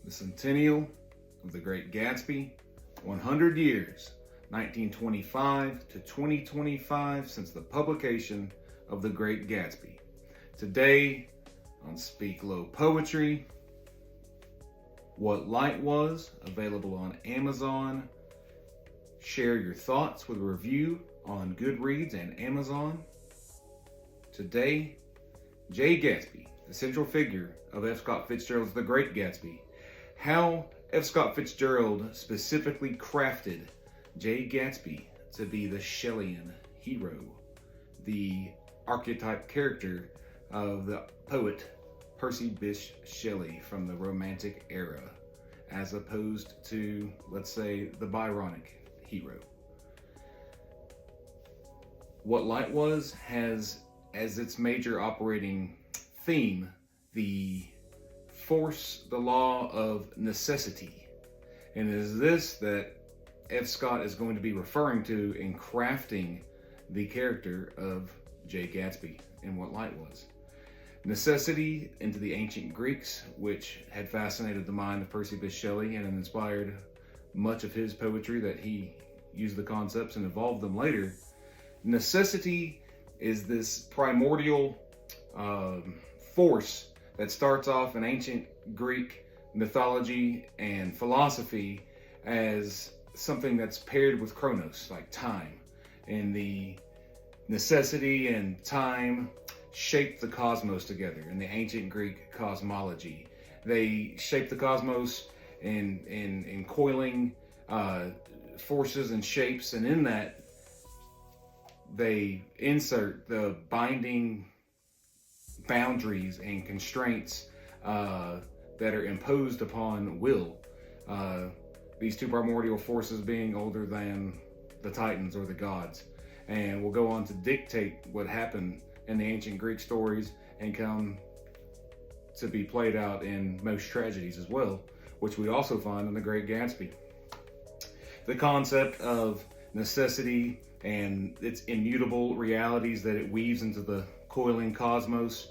the centennial of the Great Gatsby, 100 years, 1925 to 2025 since the publication of The Great Gatsby. Today on speaklowpoetry, What Light Was, available on Amazon. Share your thoughts with a review on Goodreads and Amazon. Today, J. Gatsby, the central figure of F. Scott Fitzgerald's The Great Gatsby. How F. Scott Fitzgerald specifically crafted J. Gatsby to be the Shelleyean hero, the archetype character of the poet Percy Bysshe Shelley from the Romantic era, as opposed to, let's say, the Byronic hero. What Light Was has as its major operating theme the law of necessity. And it is this that F. Scott is going to be referring to in crafting the character of J. Gatsby in What Light Was. Necessity into the ancient Greeks, which had fascinated the mind of Percy Bysshe Shelley and inspired much of his poetry that he used the concepts and evolved them later. Necessity is this primordial force that starts off in ancient Greek mythology and philosophy as something that's paired with chronos, like time. And the necessity and time shaped the cosmos together in the ancient Greek cosmology. They shaped the cosmos in coiling forces and shapes, and in that they insert the binding boundaries and constraints that are imposed upon will. These two primordial forces being older than the Titans or the gods, and will go on to dictate what happened in the ancient Greek stories and come to be played out in most tragedies as well, which we also find in The Great Gatsby. The concept of necessity and its immutable realities that it weaves into the coiling cosmos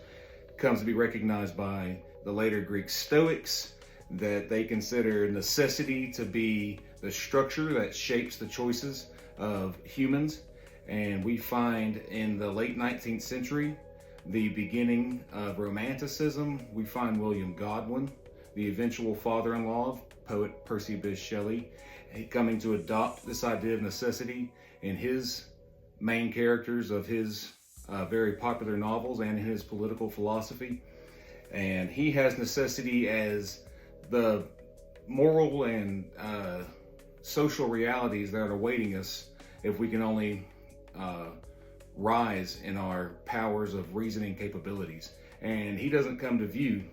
comes to be recognized by the later Greek Stoics, that they consider necessity to be the structure that shapes the choices of humans. And we find in the late 19th century, the beginning of Romanticism, we find William Godwin, the eventual father-in-law of poet Percy Bysshe Shelley, coming to adopt this idea of necessity in his main characters of his very popular novels and in his political philosophy. And he has necessity as the moral and social realities that are awaiting us if we can only rise in our powers of reasoning capabilities. And he doesn't come to view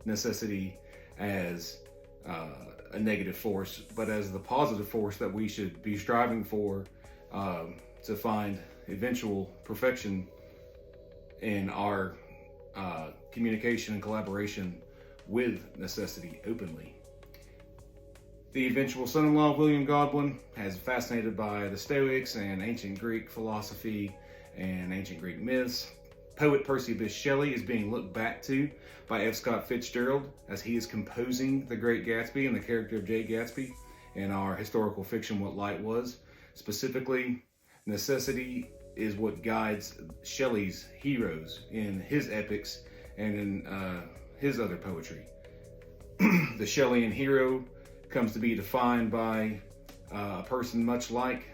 necessity as a negative force, but as the positive force that we should be striving for to find eventual perfection in our communication and collaboration with necessity openly. The eventual son-in-law of William Godwin has fascinated by the Stoics and ancient Greek philosophy and ancient Greek myths. Poet Percy Bysshe Shelley is being looked back to by F. Scott Fitzgerald as he is composing The Great Gatsby and the character of J. Gatsby in our historical fiction What Light Was. Specifically, necessity is what guides Shelley's heroes in his epics and in his other poetry. The Shelleyean hero comes to be defined by a person much like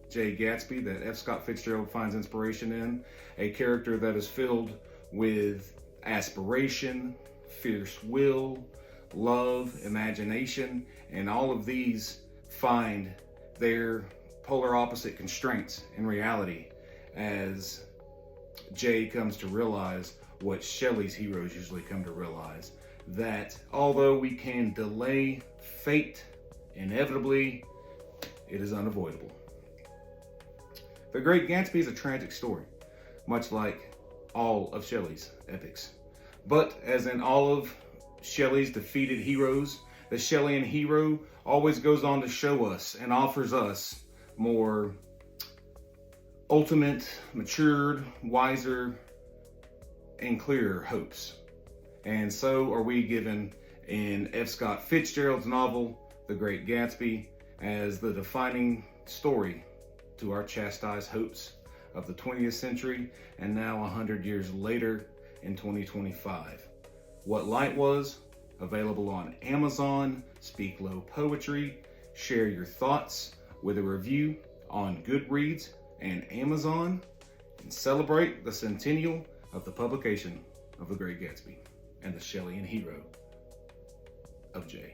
J. Gatsby that F. Scott Fitzgerald finds inspiration in, a character that is filled with aspiration, fierce will, love, imagination, and all of these find their polar opposite constraints in reality as Jay comes to realize what Shelley's heroes usually come to realize, that although we can delay fate, inevitably, it is unavoidable. The Great Gatsby is a tragic story, much like all of Shelley's epics. But as in all of Shelley's defeated heroes, the Shelleyean hero always goes on to show us and offers us more ultimate, matured, wiser, and clearer hopes. And so are we given in F. Scott Fitzgerald's novel, The Great Gatsby, as the defining story to our chastised hopes of the 20th century, and now 100 years later in 2025. What Light Was, available on Amazon, speaklowpoetry. Share your thoughts with a review on Goodreads and Amazon, and celebrate the centennial of the publication of The Great Gatsby and the Shelleyean hero of J.